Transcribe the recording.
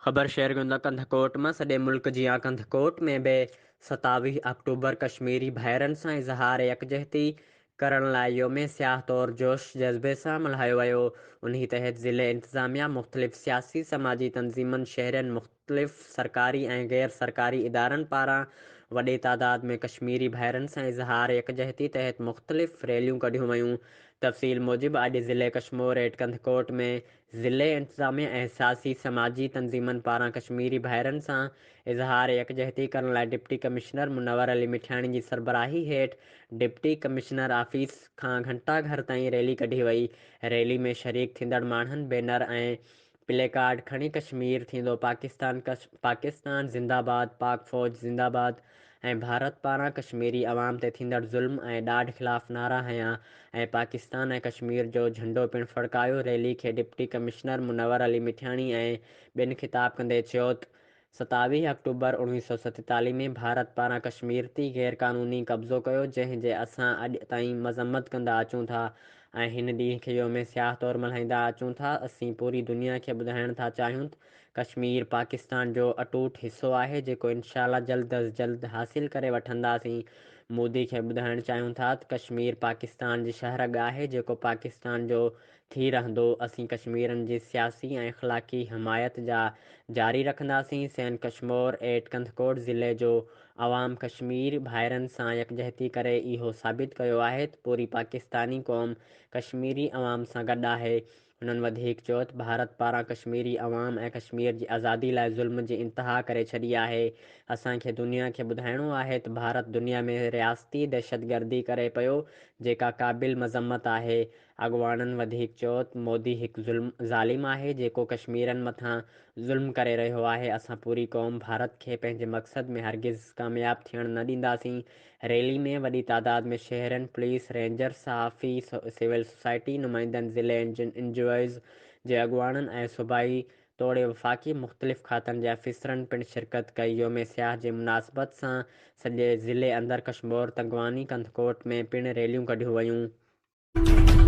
ख़बर शेयर कंदा कंधकोट में सॼे मुल्क जी कंधकोट में भी 27 अक्टूबर कश्मीरी भाइरनि सां इज़हार यकजहती करण लाइ योम सियाह तौर जोश जज़्बे सां मल्हायो वियो। उन्ही तहत ज़िले इंतज़ामिया मुख़्तलिफ़ सियासी समाजी तंज़ीमनि शहरनि मुख़्तलिफ़ सरकारी ऐं गैर सरकारी इदारनि पारां वॾे तादाद में कश्मीरी भाइरनि सां इज़हार यकजहती तहत मुख़्तलिफ़ रैलियूं कढियूं वयूं। तफ़सील मूजिब अॼु ज़िले कश्मीर एट कंधकोट में ज़िले इंतज़ामिया ऐं सियासी समाजी तंज़ीमनि पारां कश्मीरी भाइरनि सां इज़हार यकजहती करण लाइ डिप्टी कमिश्नर मुनव्वर अली मिठाणी जी सरबराही हेठि डिप्टी कमिश्नर ऑफिस खां घंटाघर ताईं रैली कढी वई। रैली में शरीक थींदड़ माण्हुनि बैनर ऐं प्ले कार्ड खणी कश्मीर थींदो पाकिस्तान ज़िंदाबाद, पाक फ़ौज ज़िंदाबाद ऐं भारत पारां कश्मीरी अवाम ते थींदड़ ज़ुल्म ऐं ॾाढ ख़िलाफ़ नारा हयां ऐं पाकिस्तान ऐं कश्मीर जो झंडो पिणु फड़कायो। रैली खे डिप्टी कमिश्नर मुनव्वर अली मिठाणी ऐं ॿिनि ख़िताब कंदे चयो त 27 अक्टूबर 1947 में भारत पारां कश्मीर ते गैरक़ानूनी कब्ज़ो कयो, जंहिं जे असां अॼु ताईं मज़म्मत कंदा अचूं था ऐं हिन ॾींहं खे योम सियाह तौरु मल्हाईंदा अचूं था। असीं पूरी दुनिया खे ॿुधाइण था चाहियूं त कश्मीर पाकिस्तान जो अटूट हिसो आहे, जेको इंशाअल्लाह जल्द अज़ जल्द हासिल करे वठंदासीं। मोदी खे ॿुधाइण चाहियूं था त कश्मीर पाकिस्तान जी शहरग आहे, जेको पाकिस्तान जो थी रहंदो। असीं कश्मीरनि जी सियासी ऐं अख़लाक़ी हिमायत जारी रखंदासीं। सैन कश्मीर एट कंधकोट ज़िले जो अवाम कश्मीर भाइरनि सां यकजहती करे इहो साबित कयो आहे त पूरी पाकिस्तानी क़ौम कश्मीरी अवाम सां गॾु आहे। हुननि वधीक चयो त भारत पारां कश्मीरी अवाम ऐं कश्मीर जी आज़ादी लाइ ज़ुल्म जी इंतिहा करे छॾी आहे। असांखे दुनिया खे ॿुधाइणो आहे त भारत दुनिया में रियासती दहशतगर्दी करे पियो, जेका क़ाबिल मज़म्मत आहे। अॻुवाणनि वधीक चयो त मोदी हिकु ज़ालिम आहे, जेको कश्मीरनि मथां ज़ुल्म करे रहियो आहे। असां पूरी क़ौम भारत खे पंहिंजे मक़सद में हरगिज़ कामयाबु थियणु न ॾींदासीं। रैली में वॾी तादाद में शहरनि पुलिस रेंजर्स सहाफ़ी सिविल सोसाइटी नुमाइंदनि ज़िले इंजॉयज़ जे अॻुवाणनि ऐं सूबाई तोड़े वफ़ाक़ी मुख़्तलिफ़ खातनि जे अफ़सरनि पिणु शिरकत कई। योम सियाह जे मुनासिबत सां सॼे ज़िले अंदरि कश्मीर तंगवानी कंधकोट में पिणु रैलियूं कढियूं वयूं।